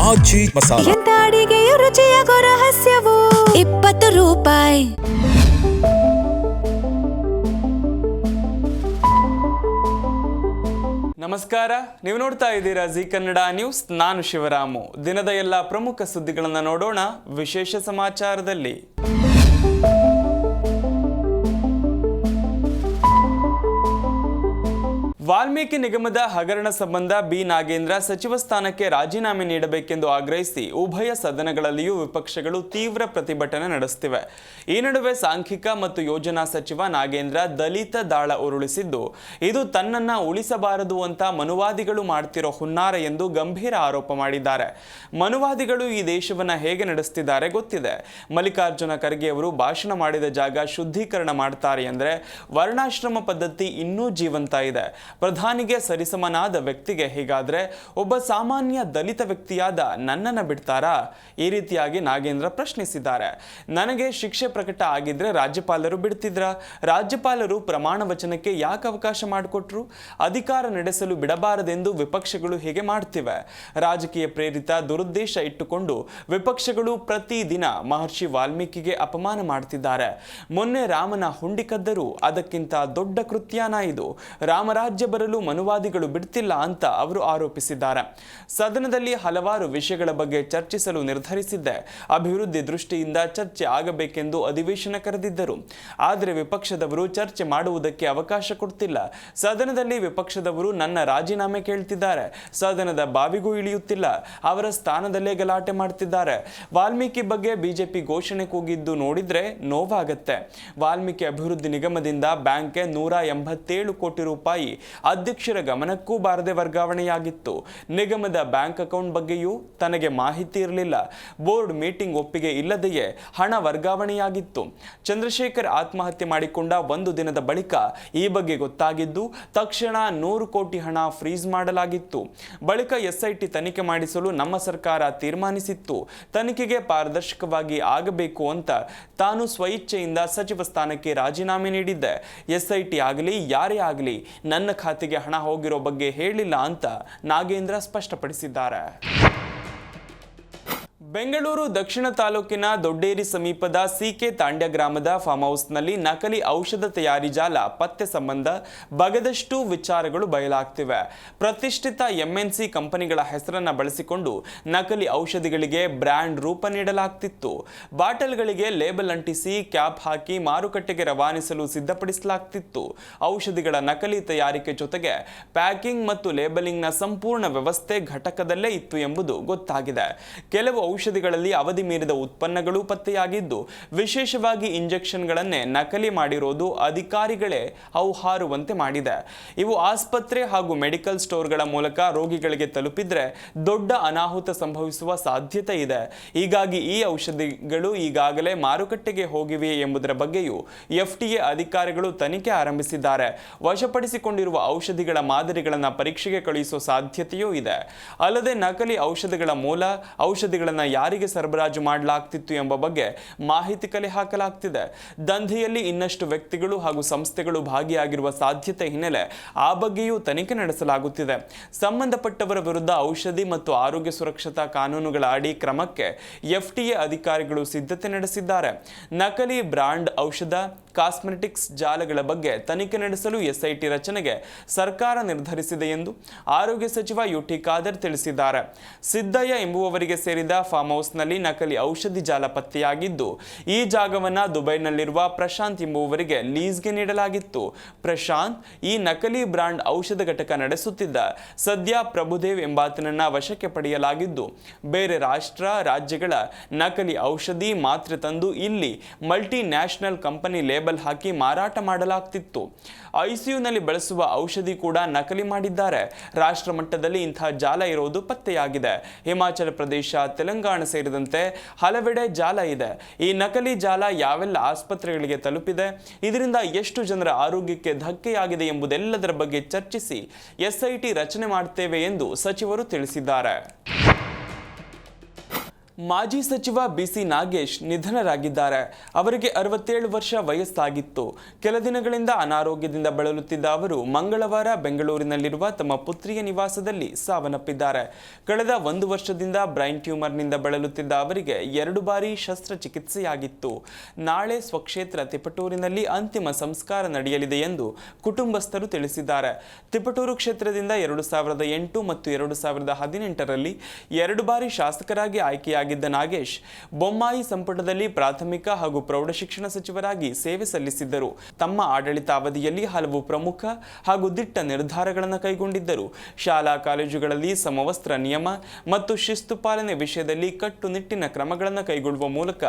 ಆಜಿ ಮಸಾಲ. ಎಂತ ಅಡಿಗೆಯ ರುಚಿಯಾಗೋ ರಹಸ್ಯವು 20 ರೂಪಾಯಿ. ನಮಸ್ಕಾರ, ನೀವು ನೋಡ್ತಾ ಇದ್ದೀರಾ ಜಿ ಕನ್ನಡ ನ್ಯೂಸ್. ನಾನು ಶಿವರಾಮು. ದಿನದ ಎಲ್ಲ ಪ್ರಮುಖ ಸುದ್ದಿಗಳನ್ನು ನೋಡೋಣ ವಿಶೇಷ ಸಮಾಚಾರದಲ್ಲಿ. ವಾಲ್ಮೀಕಿ ನಿಗಮದ ಹಗರಣ ಸಂಬಂಧ ಬಿ ನಾಗೇಂದ್ರ ಸಚಿವ ಸ್ಥಾನಕ್ಕೆ ರಾಜೀನಾಮೆ ನೀಡಬೇಕೆಂದು ಆಗ್ರಹಿಸಿ ಉಭಯ ಸದನಗಳಲ್ಲಿಯೂ ವಿಪಕ್ಷಗಳು ತೀವ್ರ ಪ್ರತಿಭಟನೆ ನಡೆಸುತ್ತಿವೆ. ಈ ನಡುವೆ ಸಾಂಖ್ಯಿಕ ಮತ್ತು ಯೋಜನಾ ಸಚಿವ ನಾಗೇಂದ್ರ ದಲಿತ ದಾಳ ಉರುಳಿಸಿದ್ದು, ಇದು ತನ್ನನ್ನ ಉಳಿಸಬಾರದು ಅಂತ ಮನುವಾದಿಗಳು ಮಾಡ್ತಿರೋ ಹುನ್ನಾರ ಎಂದು ಗಂಭೀರ ಆರೋಪ ಮಾಡಿದ್ದಾರೆ. ಮನುವಾದಿಗಳು ಈ ದೇಶವನ್ನ ಹೇಗೆ ನಡೆಸುತ್ತಿದ್ದಾರೆ ಗೊತ್ತಿದೆ. ಮಲ್ಲಿಕಾರ್ಜುನ ಖರ್ಗೆ ಅವರು ಭಾಷಣ ಮಾಡಿದ ಜಾಗ ಶುದ್ಧೀಕರಣ ಮಾಡ್ತಾರೆ ಅಂದ್ರೆ ವರ್ಣಾಶ್ರಮ ಪದ್ಧತಿ ಇನ್ನೂ ಜೀವಂತ ಇದೆ. ಪ್ರಧಾನಿಗೆ ಸರಿಸಮನಾದ ವ್ಯಕ್ತಿಗೆ ಹೀಗಾದ್ರೆ ಒಬ್ಬ ಸಾಮಾನ್ಯ ದಲಿತ ವ್ಯಕ್ತಿಯಾದ ನನ್ನನ್ನು ಬಿಡ್ತಾರಾ? ಈ ರೀತಿಯಾಗಿ ನಾಗೇಂದ್ರ ಪ್ರಶ್ನಿಸಿದ್ದಾರೆ. ನನಗೆ ಶಿಕ್ಷೆ ಪ್ರಕಟ ಆಗಿದ್ರೆ ರಾಜ್ಯಪಾಲರು ಬಿಡ್ತಿದ್ರ? ರಾಜ್ಯಪಾಲರು ಪ್ರಮಾಣ ವಚನಕ್ಕೆ ಯಾಕೆ ಅವಕಾಶ ಮಾಡಿಕೊಟ್ರು? ಅಧಿಕಾರ ನಡೆಸಲು ಬಿಡಬಾರದೆಂದು ವಿಪಕ್ಷಗಳು ಹೀಗೆ ಮಾಡ್ತಿವೆ. ರಾಜಕೀಯ ಪ್ರೇರಿತ ದುರುದ್ದೇಶ ಇಟ್ಟುಕೊಂಡು ವಿಪಕ್ಷಗಳು ಪ್ರತಿದಿನ ಮಹರ್ಷಿ ವಾಲ್ಮೀಕಿಗೆ ಅಪಮಾನ ಮಾಡ್ತಿದ್ದಾರೆ. ಮೊನ್ನೆ ರಾಮನ ಹುಂಡಿ ಕದ್ದರು, ಅದಕ್ಕಿಂತ ದೊಡ್ಡ ಕೃತ್ಯನ ಇದು. ರಾಮರಾಜ್ಯ ಬರಲು ಮನುವಾದಿಗಳು ಬಿಡ್ತಿಲ್ಲ ಅಂತ ಅವರು ಆರೋಪಿಸಿದ್ದಾರೆ. ಸದನದಲ್ಲಿ ಹಲವಾರು ವಿಷಯಗಳ ಬಗ್ಗೆ ಚರ್ಚಿಸಲು ನಿರ್ಧರಿಸಿದ್ದೆ. ಅಭಿವೃದ್ಧಿ ದೃಷ್ಟಿಯಿಂದ ಚರ್ಚೆ ಆಗಬೇಕೆಂದು ಅಧಿವೇಶನ ಕರೆದಿದ್ದರು. ಆದರೆ ವಿಪಕ್ಷದವರು ಚರ್ಚೆ ಮಾಡುವುದಕ್ಕೆ ಅವಕಾಶ ಕೊಡ್ತಿಲ್ಲ. ಸದನದಲ್ಲಿ ವಿಪಕ್ಷದವರು ನನ್ನ ರಾಜೀನಾಮೆ ಕೇಳ್ತಿದ್ದಾರೆ. ಸದನದ ಬಾವಿಗೂ ಇಳಿಯುತ್ತಿಲ್ಲ. ಅವರ ಸ್ಥಾನದಲ್ಲೇ ಗಲಾಟೆ ಮಾಡ್ತಿದ್ದಾರೆ. ವಾಲ್ಮೀಕಿ ಬಗ್ಗೆ ಬಿಜೆಪಿ ಘೋಷಣೆ ಕೂಗಿದ್ದು ನೋಡಿದ್ರೆ ನೋವಾಗತ್ತೆ. ವಾಲ್ಮೀಕಿ ಅಭಿವೃದ್ಧಿ ನಿಗಮದಿಂದ ಬ್ಯಾಂಕ್ಗೆ 187 ಕೋಟಿ ರೂಪಾಯಿ ಅಧ್ಯಕ್ಷರ ಗಮನಕ್ಕೂ ಬಾರದೆ ವರ್ಗಾವಣೆಯಾಗಿತ್ತು. ನಿಗಮದ ಬ್ಯಾಂಕ್ ಅಕೌಂಟ್ ಬಗ್ಗೆಯೂ ತನಗೆ ಮಾಹಿತಿ ಇರಲಿಲ್ಲ. ಬೋರ್ಡ್ ಮೀಟಿಂಗ್ ಒಪ್ಪಿಗೆ ಇಲ್ಲದೆಯೇ ಹಣ ವರ್ಗಾವಣೆಯಾಗಿತ್ತು. ಚಂದ್ರಶೇಖರ್ ಆತ್ಮಹತ್ಯೆ ಮಾಡಿಕೊಂಡ ಒಂದು ದಿನದ ಬಳಿಕ ಈ ಬಗ್ಗೆ ಗೊತ್ತಾಗಿದ್ದು, ತಕ್ಷಣ 100 ಕೋಟಿ ಹಣ ಫ್ರೀಸ್ ಮಾಡಲಾಗಿತ್ತು. ಬಳಿಕ ಎಸ್ಐಟಿ ತನಿಖೆ ಮಾಡಿಸಲು ನಮ್ಮ ಸರ್ಕಾರ ತೀರ್ಮಾನಿಸಿತ್ತು. ತನಿಖೆಗೆ ಪಾರದರ್ಶಕವಾಗಿ ಆಗಬೇಕು ಅಂತ ತಾನು ಸ್ವಇಚ್ಛೆಯಿಂದ ಸಚಿವ ಸ್ಥಾನಕ್ಕೆ ರಾಜೀನಾಮೆ ನೀಡಿದ್ದೆ. ಎಸ್ಐಟಿ ಆಗಲಿ ಯಾರೇ ಆಗಲಿ ನನ್ನ ಖಾತೆಗೆ ಹಣ ಹೋಗಿರೋ ಬಗ್ಗೆ ಹೇಳಿಲ್ಲ ಅಂತ ನಾಗೇಂದ್ರ ಸ್ಪಷ್ಟಪಡಿಸಿದ್ದಾರೆ. ಬೆಂಗಳೂರು ದಕ್ಷಿಣ ತಾಲೂಕಿನ ದೊಡ್ಡೇರಿ ಸಮೀಪದ ಸಿಕೆ ತಾಂಡ್ಯ ಗ್ರಾಮದ ಫಾರ್ಮ್ ಹೌಸ್ನಲ್ಲಿ ನಕಲಿ ಔಷಧ ತಯಾರಿ ಜಾಲ ಪತ್ತೆ ಸಂಬಂಧ ಬಗದಷ್ಟು ವಿಚಾರಗಳು ಬಯಲಾಗ್ತಿವೆ. ಪ್ರತಿಷ್ಠಿತ ಎಂಎನ್ಸಿ ಕಂಪನಿಗಳ ಹೆಸರನ್ನು ಬಳಸಿಕೊಂಡು ನಕಲಿ ಔಷಧಿಗಳಿಗೆ ಬ್ರ್ಯಾಂಡ್ ರೂಪ ನೀಡಲಾಗ್ತಿತ್ತು. ಬಾಟಲ್ಗಳಿಗೆ ಲೇಬಲ್ ಅಂಟಿಸಿ ಕ್ಯಾಪ್ ಹಾಕಿ ಮಾರುಕಟ್ಟೆಗೆ ರವಾನಿಸಲು ಸಿದ್ಧಪಡಿಸಲಾಗ್ತಿತ್ತು. ಔಷಧಿಗಳ ನಕಲಿ ತಯಾರಿಕೆ ಜೊತೆಗೆ ಪ್ಯಾಕಿಂಗ್ ಮತ್ತು ಲೇಬಲಿಂಗ್ನ ಸಂಪೂರ್ಣ ವ್ಯವಸ್ಥೆ ಘಟಕದಲ್ಲೇ ಇತ್ತು ಎಂಬುದು ಗೊತ್ತಾಗಿದೆ. ಕೆಲವು ಔಷಧಿಗಳಲ್ಲಿ ಅವಧಿ ಮೀರಿದ ಉತ್ಪನ್ನಗಳು ಪತ್ತೆಯಾಗಿದ್ದು, ವಿಶೇಷವಾಗಿ ಇಂಜೆಕ್ಷನ್ಗಳನ್ನೇ ನಕಲಿ ಮಾಡಿರೋದು ಅಧಿಕಾರಿಗಳೇ ಹೌಹಾರುವಂತೆ ಮಾಡಿದೆ. ಇವು ಆಸ್ಪತ್ರೆ ಹಾಗೂ ಮೆಡಿಕಲ್ ಸ್ಟೋರ್ಗಳ ಮೂಲಕ ರೋಗಿಗಳಿಗೆ ತಲುಪಿದ್ರೆ ದೊಡ್ಡ ಅನಾಹುತ ಸಂಭವಿಸುವ ಸಾಧ್ಯತೆ ಇದೆ. ಹೀಗಾಗಿ ಈ ಔಷಧಿಗಳು ಈಗಾಗಲೇ ಮಾರುಕಟ್ಟೆಗೆ ಹೋಗಿವೆ ಎಂಬುದರ ಬಗ್ಗೆಯೂ ಎಫ್ಡಿಎ ಅಧಿಕಾರಿಗಳು ತನಿಖೆ ಆರಂಭಿಸಿದ್ದಾರೆ. ವಶಪಡಿಸಿಕೊಂಡಿರುವ ಔಷಧಿಗಳ ಮಾದರಿಗಳನ್ನು ಪರೀಕ್ಷೆಗೆ ಕಳುಹಿಸುವ ಸಾಧ್ಯತೆಯೂ ಇದೆ. ಅಲ್ಲದೆ ನಕಲಿ ಔಷಧಿಗಳ ಮೂಲ, ಔಷಧಿಗಳನ್ನು ಯಾರಿಗೆ ಸರಬರಾಜು ಮಾಡಲಾಗ್ತಿತ್ತು ಎಂಬ ಬಗ್ಗೆ ಮಾಹಿತಿ ಕಲೆ ಹಾಕಲಾಗ್ತಿದೆ. ದಂಧೆಯಲ್ಲಿ ಇನ್ನಷ್ಟು ವ್ಯಕ್ತಿಗಳು ಹಾಗೂ ಸಂಸ್ಥೆಗಳು ಭಾಗಿಯಾಗಿರುವ ಸಾಧ್ಯತೆ ಹಿನ್ನೆಲೆ ಆ ಬಗ್ಗೆಯೂ ತನಿಖೆ ನಡೆಸಲಾಗುತ್ತಿದೆ. ಸಂಬಂಧಪಟ್ಟವರ ವಿರುದ್ಧ ಔಷಧಿ ಮತ್ತು ಆರೋಗ್ಯ ಸುರಕ್ಷತಾ ಕಾನೂನುಗಳ ಅಡಿ ಕ್ರಮಕ್ಕೆ ಎಫ್ಡಿಎ ಅಧಿಕಾರಿಗಳು ಸಿದ್ಧತೆ ನಡೆಸಿದ್ದಾರೆ. ನಕಲಿ ಬ್ರಾಂಡ್ ಔಷಧ, ಕಾಸ್ಮೆಟಿಕ್ಸ್ ಜಾಲಗಳ ಬಗ್ಗೆ ತನಿಖೆ ನಡೆಸಲು ಎಸ್ಐಟಿ ರಚನೆಗೆ ಸರ್ಕಾರ ನಿರ್ಧರಿಸಿದೆ ಎಂದು ಆರೋಗ್ಯ ಸಚಿವ ಯುಟಿ ಖಾದರ್ ತಿಳಿಸಿದ್ದಾರೆ. ಸಿದ್ದಯ್ಯ ಎಂಬುವವರಿಗೆ ಸೇರಿದ ಫಾರ್ಮ್ ಹೌಸ್ನಲ್ಲಿ ನಕಲಿ ಔಷಧಿ ಜಾಲ ಪತ್ತೆಯಾಗಿದ್ದು, ಈ ಜಾಗವನ್ನು ದುಬೈನಲ್ಲಿರುವ ಪ್ರಶಾಂತ್ ಎಂಬುವವರಿಗೆ ಲೀಸ್ಗೆ ನೀಡಲಾಗಿತ್ತು. ಪ್ರಶಾಂತ್ ಈ ನಕಲಿ ಬ್ರಾಂಡ್ ಔಷಧ ಘಟಕ ನಡೆಸುತ್ತಿದ್ದ. ಸದ್ಯ ಪ್ರಭುದೇವ್ ಎಂಬಾತನನ್ನ ವಶಕ್ಕೆ ಪಡೆಯಲಾಗಿದ್ದು, ಬೇರೆ ರಾಜ್ಯಗಳ ನಕಲಿ ಔಷಧಿ ಮಾತ್ರೆ ತಂದು ಇಲ್ಲಿ ಮಲ್ಟಿ ನ್ಯಾಷನಲ್ ಕಂಪನಿ ಲೇಬಲ್ ಹಾಕಿ ಮಾರಾಟ ಮಾಡಲಾಗ್ತಿತ್ತು. ಐಸಿಯುನಲ್ಲಿ ಬಳಸುವ ಔಷಧಿ ಕೂಡ ನಕಲಿ ಮಾಡಿದ್ದಾರೆ. ರಾಷ್ಟ್ರ ಮಟ್ಟದಲ್ಲಿ ಇಂತಹ ಜಾಲ ಇರೋದು ಪತ್ತೆಯಾಗಿದೆ. ಹಿಮಾಚಲ ಪ್ರದೇಶ, ತೆಲಂಗಾಣ ಸೇರಿದಂತೆ ಹಲವೆಡೆ ಜಾಲ ಇದೆ. ಈ ನಕಲಿ ಜಾಲ ಯಾವೆಲ್ಲ ಆಸ್ಪತ್ರೆಗಳಿಗೆ ತಲುಪಿದೆ, ಇದರಿಂದ ಎಷ್ಟು ಜನರ ಆರೋಗ್ಯಕ್ಕೆ ಧಕ್ಕೆಯಾಗಿದೆ ಎಂಬುದೆಲ್ಲದರ ಬಗ್ಗೆ ಚರ್ಚಿಸಿ ಎಸ್ಐಟಿ ರಚನೆ ಮಾಡುತ್ತೇವೆ ಎಂದು ಸಚಿವರು ತಿಳಿಸಿದ್ದಾರೆ. ಮಾಜಿ ಸಚಿವ ಬಿಸಿ ನಾಗೇಶ್ ನಿಧನರಾಗಿದ್ದಾರೆ. ಅವರಿಗೆ 67 ವರ್ಷ ವಯಸ್ಸಾಗಿತ್ತು. ಕೆಲ ದಿನಗಳಿಂದ ಅನಾರೋಗ್ಯದಿಂದ ಬಳಲುತ್ತಿದ್ದ ಅವರು ಮಂಗಳವಾರ ಬೆಂಗಳೂರಿನಲ್ಲಿರುವ ತಮ್ಮ ಪುತ್ರಿಯ ನಿವಾಸದಲ್ಲಿ ಸಾವನ್ನಪ್ಪಿದ್ದಾರೆ. ಕಳೆದ 1 ವರ್ಷದಿಂದ ಬ್ರೈನ್ ಟ್ಯೂಮರ್ನಿಂದ ಬಳಲುತ್ತಿದ್ದ ಅವರಿಗೆ 2 ಬಾರಿ ಶಸ್ತ್ರಚಿಕಿತ್ಸೆಯಾಗಿತ್ತು. ನಾಳೆ ಸ್ವಕ್ಷೇತ್ರ ತಿಪಟೂರಿನಲ್ಲಿ ಅಂತಿಮ ಸಂಸ್ಕಾರ ನಡೆಯಲಿದೆ ಎಂದು ಕುಟುಂಬಸ್ಥರು ತಿಳಿಸಿದ್ದಾರೆ. ತಿಪಟೂರು ಕ್ಷೇತ್ರದಿಂದ 2008 ಮತ್ತು 2018ರಲ್ಲಿ 2 ಬಾರಿ ಶಾಸಕರಾಗಿ ಆಯ್ಕೆಯಾಗಿದ್ದ ನಾಗೇಶ್ ಬೊಮ್ಮಾಯಿ ಸಂಪುಟದಲ್ಲಿ ಪ್ರಾಥಮಿಕ ಹಾಗೂ ಪ್ರೌಢಶಿಕ್ಷಣ ಸಚಿವರಾಗಿ ಸೇವೆ ಸಲ್ಲಿಸಿದ್ದರು. ತಮ್ಮ ಆಡಳಿತಾವಧಿಯಲ್ಲಿ ಹಲವು ಪ್ರಮುಖ ಹಾಗೂ ದಿಟ್ಟ ನಿರ್ಧಾರಗಳನ್ನು ಕೈಗೊಂಡಿದ್ದರು. ಶಾಲಾ ಕಾಲೇಜುಗಳಲ್ಲಿ ಸಮವಸ್ತ್ರ ನಿಯಮ ಮತ್ತು ಶಿಸ್ತು ಪಾಲನೆ ವಿಷಯದಲ್ಲಿ ಕಟ್ಟುನಿಟ್ಟಿನ ಕ್ರಮಗಳನ್ನು ಕೈಗೊಳ್ಳುವ ಮೂಲಕ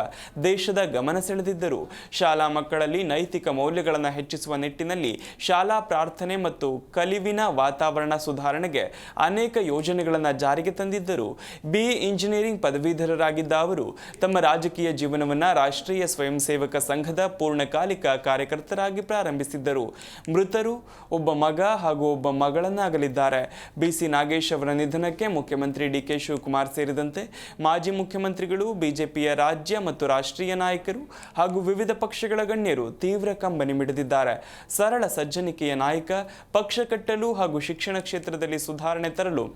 ದೇಶದ ಗಮನ ಸೆಳೆದಿದ್ದರು. ಶಾಲಾ ಮಕ್ಕಳಲ್ಲಿ ನೈತಿಕ ಮೌಲ್ಯಗಳನ್ನು ಹೆಚ್ಚಿಸುವ ನಿಟ್ಟಿನಲ್ಲಿ ಶಾಲಾ ಪ್ರಾರ್ಥನೆ ಮತ್ತು ಕಲಿವಿನ ವಾತಾವರಣ ಸುಧಾರಣೆಗೆ ಅನೇಕ ಯೋಜನೆಗಳನ್ನು ಜಾರಿಗೆ ತಂದಿದ್ದರು. BE ಇಂಜಿನಿಯರಿಂಗ್ ಪದವೀಧರರಾಗಿದ್ದ ಅವರು ತಮ್ಮ ರಾಜಕೀಯ ಜೀವನವನ್ನು ರಾಷ್ಟ್ರೀಯ ಸ್ವಯಂ ಸೇವಕ ಸಂಘದ ಪೂರ್ಣಕಾಲಿಕ ಕಾರ್ಯಕರ್ತರಾಗಿ ಪ್ರಾರಂಭಿಸಿದ್ದರು. ಮೃತರು ಒಬ್ಬ ಮಗ ಹಾಗೂ ಒಬ್ಬ ಮಗಳನ್ನಾಗಲಿದ್ದಾರೆ. ಬಿಸಿ ನಾಗೇಶ್ ಅವರ ನಿಧನಕ್ಕೆ ಮುಖ್ಯಮಂತ್ರಿ DK ಶಿವಕುಮಾರ್ ಸೇರಿದಂತೆ ಮಾಜಿ ಮುಖ್ಯಮಂತ್ರಿಗಳು, ಬಿಜೆಪಿಯ ರಾಜ್ಯ ಮತ್ತು ರಾಷ್ಟ್ರೀಯ ನಾಯಕರು ಹಾಗೂ ವಿವಿಧ ಪಕ್ಷಗಳ ಗಣ್ಯರು ತೀವ್ರ ಕಂಬನಿ ಮಿಡಿದಿದ್ದಾರೆ. ಸರಳ ಸಜ್ಜನಿಕೆಯ ನಾಯಕ, ಪಕ್ಷ ಕಟ್ಟಲು ಹಾಗೂ ಶಿಕ್ಷಣ ಕ್ಷೇತ್ರದಲ್ಲಿ ಸುಧಾರಣೆ ತರಲು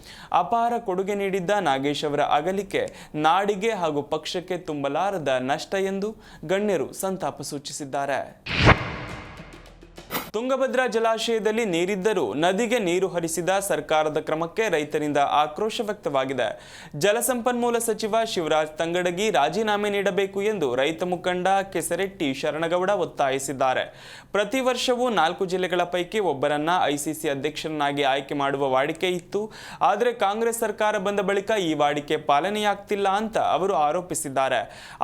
ಅಪಾರ ಕೊಡುಗೆ ನೀಡಿದ್ದ ನಾಗೇಶ್ ಅವರ ಅಗಲಿಕೆ ನಾಡಿಗೆ ಹಾಗೂ ಪಕ್ಷಕ್ಕೆ ತುಂಬಲಾರದ ನಷ್ಟ ಎಂದು ಗಣ್ಯರು ಸಂತಾಪ ಸೂಚಿಸಿದ್ದಾರೆ. ತುಂಗಭದ್ರಾ ಜಲಾಶಯದಲ್ಲಿ ನೀರಿದ್ದರೂ ನದಿಗೆ ನೀರು ಹರಿಸಿದ ಸರ್ಕಾರದ ಕ್ರಮಕ್ಕೆ ರೈತರಿಂದ ಆಕ್ರೋಶ ವ್ಯಕ್ತವಾಗಿದೆ. ಜಲಸಂಪನ್ಮೂಲ ಸಚಿವ ಶಿವರಾಜ್ ತಂಗಡಗಿ ರಾಜೀನಾಮೆ ನೀಡಬೇಕು ಎಂದು ರೈತ ಮುಖಂಡ ಕೆಸರೆಟ್ಟಿ ಶರಣಗೌಡ ಒತ್ತಾಯಿಸಿದ್ದಾರೆ. ಪ್ರತಿ ವರ್ಷವೂ 4 ಜಿಲ್ಲೆಗಳ ಪೈಕಿ ಒಬ್ಬರನ್ನ ICC ಅಧ್ಯಕ್ಷರನ್ನಾಗಿ ಆಯ್ಕೆ ಮಾಡುವ ವಾಡಿಕೆ ಇತ್ತು. ಆದರೆ ಕಾಂಗ್ರೆಸ್ ಸರ್ಕಾರ ಬಂದ ಬಳಿಕ ಈ ವಾಡಿಕೆ ಪಾಲನೆಯಾಗ್ತಿಲ್ಲ ಅಂತ ಅವರು ಆರೋಪಿಸಿದ್ದಾರೆ.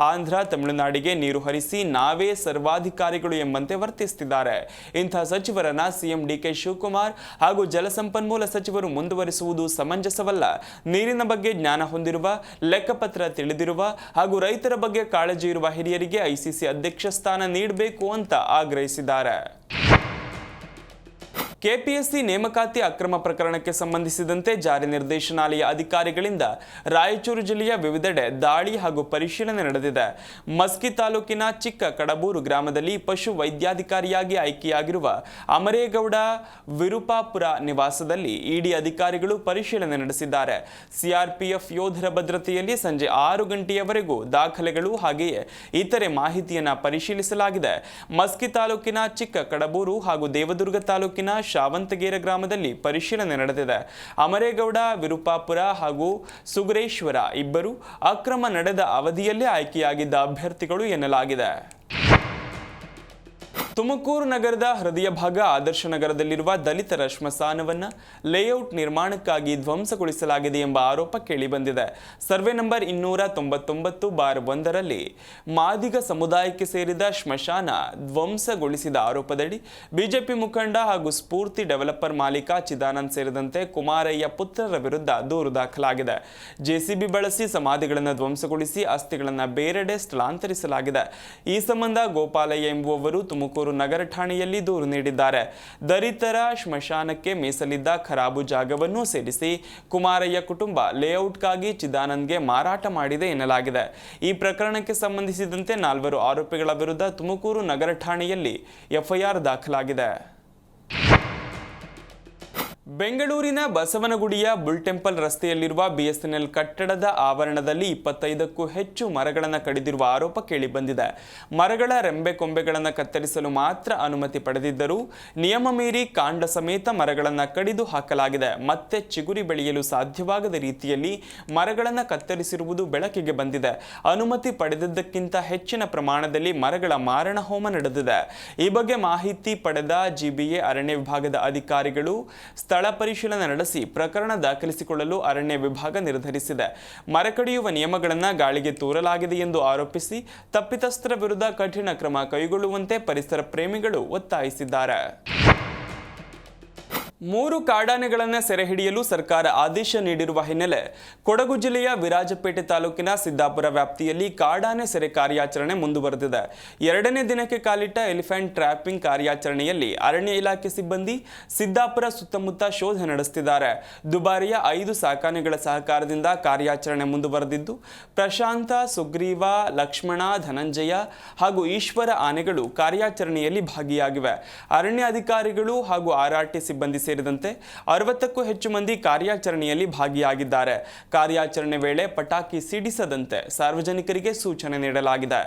ಆಂಧ್ರ, ತಮಿಳುನಾಡಿಗೆ ನೀರು ಹರಿಸಿ ನಾವೇ ಸರ್ವಾಧಿಕಾರಿಗಳು ಎಂಬಂತೆ ವರ್ತಿಸುತ್ತಿದ್ದಾರೆ. ಇಂಥ ಸಚಿವರನ್ನ CM DK ಶಿವಕುಮಾರ್ ಹಾಗೂ ಜಲಸಂಪನ್ಮೂಲ ಸಚಿವರು ಮುಂದುವರಿಸುವುದು ಸಮಂಜಸವಲ್ಲ. ನೀರಿನ ಬಗ್ಗೆ ಜ್ಞಾನ ಹೊಂದಿರುವ, ಲೆಕ್ಕಪತ್ರ ತಿಳಿದಿರುವ ಹಾಗೂ ರೈತರ ಬಗ್ಗೆ ಕಾಳಜಿ ಇರುವ ಹಿರಿಯರಿಗೆ ICC ಅಧ್ಯಕ್ಷ ಸ್ಥಾನ ನೀಡಬೇಕು ಅಂತ ಆಗ್ರಹಿಸಿದ್ದಾರೆ. KPSC ನೇಮಕಾತಿ ಅಕ್ರಮ ಪ್ರಕರಣಕ್ಕೆ ಸಂಬಂಧಿಸಿದಂತೆ ಜಾರಿ ನಿರ್ದೇಶನಾಲಯ ಅಧಿಕಾರಿಗಳಿಂದ ರಾಯಚೂರು ಜಿಲ್ಲೆಯ ವಿವಿಧೆಡೆ ದಾಳಿ ಹಾಗೂ ಪರಿಶೀಲನೆ ನಡೆದಿದೆ. ಮಸ್ಕಿ ತಾಲೂಕಿನ ಚಿಕ್ಕ ಕಡಬೂರು ಗ್ರಾಮದಲ್ಲಿ ಪಶು ವೈದ್ಯಾಧಿಕಾರಿಯಾಗಿ ಆಯ್ಕೆಯಾಗಿರುವ ಅಮರೇಗೌಡ ವಿರುಪಾಪುರ ನಿವಾಸದಲ್ಲಿ ED ಅಧಿಕಾರಿಗಳು ಪರಿಶೀಲನೆ ನಡೆಸಿದ್ದಾರೆ. CRPF ಯೋಧರ ಭದ್ರತೆಯಲ್ಲಿ ಸಂಜೆ 6 ಗಂಟೆಯವರೆಗೂ ದಾಖಲೆಗಳು ಹಾಗೆಯೇ ಇತರೆ ಮಾಹಿತಿಯನ್ನು ಪರಿಶೀಲಿಸಲಾಗಿದೆ. ಮಸ್ಕಿ ತಾಲೂಕಿನ ಚಿಕ್ಕ ಕಡಬೂರು ಹಾಗೂ ದೇವದುರ್ಗ ತಾಲೂಕಿನ ಶಾವಂತಗೇರ ಗ್ರಾಮದಲ್ಲಿ ಪರಿಶೀಲನೆ ನಡೆದಿದೆ. ಅಮರೇಗೌಡ, ವಿರುಪಾಪುರ ಹಾಗೂ ಸುಗರೇಶ್ವರ ಇಬ್ಬರು ಅಕ್ರಮ ನಡೆದ ಅವಧಿಯಲ್ಲೇ ಆಯ್ಕೆಯಾಗಿದ್ದ ಅಭ್ಯರ್ಥಿಗಳು ಎನ್ನಲಾಗಿದೆ. ತುಮಕೂರು ನಗರದ ಹೃದಯ ಭಾಗ ಆದರ್ಶ ನಗರದಲ್ಲಿರುವ ದಲಿತರ ಸ್ಮಶಾನವನ್ನು ಲೇಔಟ್ ನಿರ್ಮಾಣಕ್ಕಾಗಿ ಧ್ವಂಸಗೊಳಿಸಲಾಗಿದೆ ಎಂಬ ಆರೋಪ ಕೇಳಿಬಂದಿದೆ. ಸರ್ವೆ ನಂಬರ್ 299/1ರಲ್ಲಿ ಮಾದಿಗ ಸಮುದಾಯಕ್ಕೆ ಸೇರಿದ ಸ್ಮಶಾನ ಧ್ವಂಸಗೊಳಿಸಿದ ಆರೋಪದಡಿ ಬಿಜೆಪಿ ಮುಖಂಡ ಹಾಗೂ ಸ್ಫೂರ್ತಿ ಡೆವಲಪರ್ ಮಾಲೀಕ ಚಿದಾನಂದ್ ಸೇರಿದಂತೆ ಕುಮಾರಯ್ಯ ಪುತ್ರರ ವಿರುದ್ಧ ದೂರು ದಾಖಲಾಗಿದೆ. JCB ಬಳಸಿ ಸಮಾಧಿಗಳನ್ನು ಧ್ವಂಸಗೊಳಿಸಿ ಅಸ್ಥಿಗಳನ್ನು ಬೇರೆಡೆ ಸ್ಥಳಾಂತರಿಸಲಾಗಿದೆ. ಈ ಸಂಬಂಧ ಗೋಪಾಲಯ್ಯ ಎಂಬುವವರು ತುಮಕೂರು ನಗರ ಠಾಣೆಯಲ್ಲಿ ದೂರು ನೀಡಿದ್ದಾರೆ. ದಲಿತರ ಸ್ಮಶಾನಕ್ಕೆ ಮೀಸಲಿದ್ದ ಖರಾಬು ಜಾಗವನ್ನು ಸೇರಿಸಿ ಕುಮಾರಯ್ಯ ಕುಟುಂಬ ಲೇಔಟ್ಗಾಗಿ ಚಿದಾನಂದ್ಗೆ ಮಾರಾಟ ಮಾಡಿದೆ ಎನ್ನಲಾಗಿದೆ. ಈ ಪ್ರಕರಣಕ್ಕೆ ಸಂಬಂಧಿಸಿದಂತೆ 4 ಆರೋಪಿಗಳ ವಿರುದ್ಧ ತುಮಕೂರು ನಗರ ಠಾಣೆಯಲ್ಲಿ FIR ದಾಖಲಾಗಿದೆ. ಬೆಂಗಳೂರಿನ ಬಸವನಗುಡಿಯ ಬುಲ್ ಟೆಂಪಲ್ ರಸ್ತೆಯಲ್ಲಿರುವ BSNL ಕಟ್ಟಡದ ಆವರಣದಲ್ಲಿ 25ಕ್ಕೂ ಹೆಚ್ಚು ಮರಗಳನ್ನು ಕಡಿದಿರುವ ಆರೋಪ ಕೇಳಿಬಂದಿದೆ. ಮರಗಳ ರೆಂಬೆ ಕೊಂಬೆಗಳನ್ನು ಕತ್ತರಿಸಲು ಮಾತ್ರ ಅನುಮತಿ ಪಡೆದಿದ್ದರೂ ನಿಯಮ ಮೀರಿ ಕಾಂಡ ಸಮೇತ ಮರಗಳನ್ನು ಕಡಿದು ಹಾಕಲಾಗಿದೆ. ಮತ್ತೆ ಚಿಗುರಿ ಬೆಳೆಯಲು ಸಾಧ್ಯವಾಗದ ರೀತಿಯಲ್ಲಿ ಮರಗಳನ್ನು ಕತ್ತರಿಸಿರುವುದು ಬೆಳಕಿಗೆ ಬಂದಿದೆ. ಅನುಮತಿ ಪಡೆದಿದ್ದಕ್ಕಿಂತ ಹೆಚ್ಚಿನ ಪ್ರಮಾಣದಲ್ಲಿ ಮರಗಳ ಮಾರಣ ಹೋಮ ನಡೆದಿದೆ. ಈ ಬಗ್ಗೆ ಮಾಹಿತಿ ಪಡೆದ GBA ಅರಣ್ಯ ವಿಭಾಗದ ಅಧಿಕಾರಿಗಳು ಸ್ಥಳ ಪರಿಶೀಲನೆ ನಡೆಸಿ ಪ್ರಕರಣ ದಾಖಲಿಸಿಕೊಳ್ಳಲು ಅರಣ್ಯ ವಿಭಾಗ ನಿರ್ಧರಿಸಿದೆ. ಮರ ಕಡಿಯುವ ನಿಯಮಗಳನ್ನು ಗಾಳಿಗೆ ತೂರಲಾಗಿದೆ ಎಂದು ಆರೋಪಿಸಿ ತಪ್ಪಿತಸ್ಥರ ವಿರುದ್ಧ ಕಠಿಣ ಕ್ರಮ ಕೈಗೊಳ್ಳುವಂತೆ ಪರಿಸರ ಪ್ರೇಮಿಗಳು ಒತ್ತಾಯಿಸಿದ್ದಾರೆ. 3 ಕಾಡಾನೆಗಳನ್ನು ಸೆರೆ ಹಿಡಿಯಲು ಸರ್ಕಾರ ಆದೇಶ ನೀಡಿರುವ ಹಿನ್ನೆಲೆ ಕೊಡಗು ಜಿಲ್ಲೆಯ ವಿರಾಜಪೇಟೆ ತಾಲೂಕಿನ ಸಿದ್ದಾಪುರ ವ್ಯಾಪ್ತಿಯಲ್ಲಿ ಕಾಡಾನೆ ಸೆರೆ ಕಾರ್ಯಾಚರಣೆ ಮುಂದುವರೆದಿದೆ. 2ನೇ ದಿನಕ್ಕೆ ಕಾಲಿಟ್ಟ ಎಲಿಫೆಂಟ್ ಟ್ರ್ಯಾಪಿಂಗ್ ಕಾರ್ಯಾಚರಣೆಯಲ್ಲಿ ಅರಣ್ಯ ಇಲಾಖೆ ಸಿಬ್ಬಂದಿ ಸಿದ್ದಾಪುರ ಸುತ್ತಮುತ್ತ ಶೋಧ ನಡೆಸುತ್ತಿದ್ದಾರೆ. ದುಬಾರಿಯ 5 ಸಾಕಾನೆಗಳ ಸಹಕಾರದಿಂದ ಕಾರ್ಯಾಚರಣೆ ಮುಂದುವರೆದಿದ್ದು, ಪ್ರಶಾಂತ, ಸುಗ್ರೀವ, ಲಕ್ಷ್ಮಣ, ಧನಂಜಯ ಹಾಗೂ ಈಶ್ವರ ಆನೆಗಳು ಕಾರ್ಯಾಚರಣೆಯಲ್ಲಿ ಭಾಗಿಯಾಗಿವೆ. ಅರಣ್ಯ ಅಧಿಕಾರಿಗಳು ಹಾಗೂ ಆರ್ಆರ್ಟಿ ಸಿಬ್ಬಂದಿ ಸೇರಿದಂತೆ 60ಕ್ಕೂ ಹೆಚ್ಚು ಮಂದಿ ಕಾರ್ಯಾಚರಣೆಯಲ್ಲಿ ಭಾಗಿಯಾಗಿದ್ದಾರೆ. ಕಾರ್ಯಾಚರಣೆ ವೇಳೆ ಪಟಾಕಿ ಸಿಡಿಸದಂತೆ ಸಾರ್ವಜನಿಕರಿಗೆ ಸೂಚನೆ ನೀಡಲಾಗಿದೆ.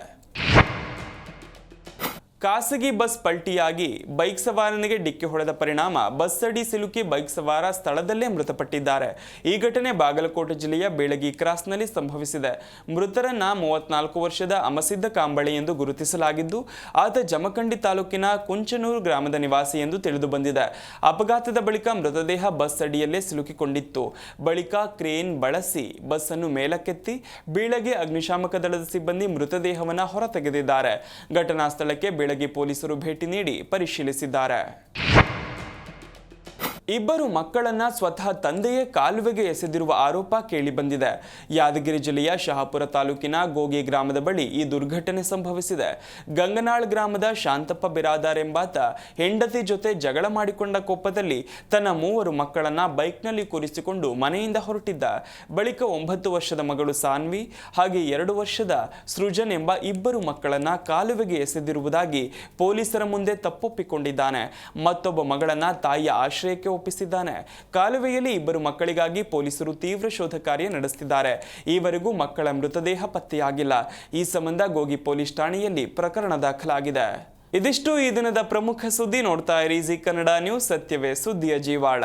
ಖಾಸಗಿ ಬಸ್ ಪಲ್ಟಿಯಾಗಿ ಬೈಕ್ ಸವಾರನಿಗೆ ಡಿಕ್ಕಿ ಹೊಡೆದ ಪರಿಣಾಮ ಬಸ್ ಅಡಿ ಸಿಲುಕಿ ಬೈಕ್ ಸವಾರ ಸ್ಥಳದಲ್ಲೇ ಮೃತಪಟ್ಟಿದ್ದಾರೆ. ಈ ಘಟನೆ ಬಾಗಲಕೋಟೆ ಜಿಲ್ಲೆಯ ಬೇಳಗಿ ಕ್ರಾಸ್ನಲ್ಲಿ ಸಂಭವಿಸಿದೆ. ಮೃತರನ್ನ 34 ವರ್ಷದ ಅಮಸಿದ್ದ ಕಾಂಬಳೆ ಎಂದು ಗುರುತಿಸಲಾಗಿದ್ದು, ಆತ ಜಮಖಂಡಿ ತಾಲೂಕಿನ ಕುಂಚನೂರು ಗ್ರಾಮದ ನಿವಾಸಿ ಎಂದು ತಿಳಿದು ಬಂದಿದೆ. ಅಪಘಾತದ ಬಳಿಕ ಮೃತದೇಹ ಬಸ್ ಅಡಿಯಲ್ಲೇ ಸಿಲುಕಿಕೊಂಡಿತ್ತು. ಬಳಿಕ ಕ್ರೇನ್ ಬಳಸಿ ಬಸ್ ಅನ್ನು ಮೇಲಕ್ಕೆತ್ತಿ ಬೀಳಗಿ ಅಗ್ನಿಶಾಮಕ ದಳದ ಸಿಬ್ಬಂದಿ ಮೃತದೇಹವನ್ನು ಹೊರತೆಗೆದಿದ್ದಾರೆ. ಘಟನಾ ಸ್ಥಳಕ್ಕೆ ಬೆಳಗ್ಗೆ ಪೊಲೀಸರು ಭೇಟಿ ನೀಡಿ ಪರಿಶೀಲಿಸಿದ್ದಾರೆ. ಇಬ್ಬರು ಮಕ್ಕಳನ್ನ ಸ್ವತಃ ತಂದೆಯೇ ಕಾಲುವೆಗೆ ಎಸೆದಿರುವ ಆರೋಪ ಕೇಳಿಬಂದಿದೆ. ಯಾದಗಿರಿ ಜಿಲ್ಲೆಯ ಶಹಾಪುರ ತಾಲೂಕಿನ ಗೋಗಿ ಗ್ರಾಮದ ಬಳಿ ಈ ದುರ್ಘಟನೆ ಸಂಭವಿಸಿದೆ. ಗಂಗನಾಳ್ ಗ್ರಾಮದ ಶಾಂತಪ್ಪ ಬಿರಾದಾರ್ ಎಂಬಾತ ಹೆಂಡತಿ ಜೊತೆ ಜಗಳ ಮಾಡಿಕೊಂಡ ಕೋಪದಲ್ಲಿ ತನ್ನ 3 ಮಕ್ಕಳನ್ನ ಬೈಕ್ನಲ್ಲಿ ಕೂರಿಸಿಕೊಂಡು ಮನೆಯಿಂದ ಹೊರಟಿದ್ದ. ಬಳಿಕ 9 ವರ್ಷದ ಮಗಳು ಸಾನ್ವಿ ಹಾಗೆ 2 ವರ್ಷದ ಸೃಜನ್ ಎಂಬ ಇಬ್ಬರು ಮಕ್ಕಳನ್ನ ಕಾಲುವೆಗೆ ಎಸೆದಿರುವುದಾಗಿ ಪೊಲೀಸರ ಮುಂದೆ ತಪ್ಪೊಪ್ಪಿಕೊಂಡಿದ್ದಾನೆ. ಮತ್ತೊಬ್ಬ ಮಗಳನ್ನ ತಾಯಿಯ ಆಶ್ರಯಕ್ಕೆ ಒಪ್ಪಿಸಿದ್ದಾನೆ. ಕಾಲುವೆಯಲ್ಲಿ ಇಬ್ಬರು ಮಕ್ಕಳಿಗಾಗಿ ಪೊಲೀಸರು ತೀವ್ರ ಶೋಧ ಕಾರ್ಯ ನಡೆಸುತ್ತಿದ್ದಾರೆ. ಈವರೆಗೂ ಮಕ್ಕಳ ಮೃತದೇಹ ಪತ್ತೆಯಾಗಿಲ್ಲ. ಈ ಸಂಬಂಧ ಗೋಗಿ ಪೊಲೀಸ್ ಠಾಣೆಯಲ್ಲಿ ಪ್ರಕರಣ ದಾಖಲಾಗಿದೆ. ಇದಿಷ್ಟು ಈ ದಿನದ ಪ್ರಮುಖ ಸುದ್ದಿ. ನೋಡ್ತಾ ಇರಿ ಜಿ ಕನ್ನಡ ನ್ಯೂಸ್, ಸತ್ಯವೇ ಸುದ್ದಿಯ ಜೀವಾಳ.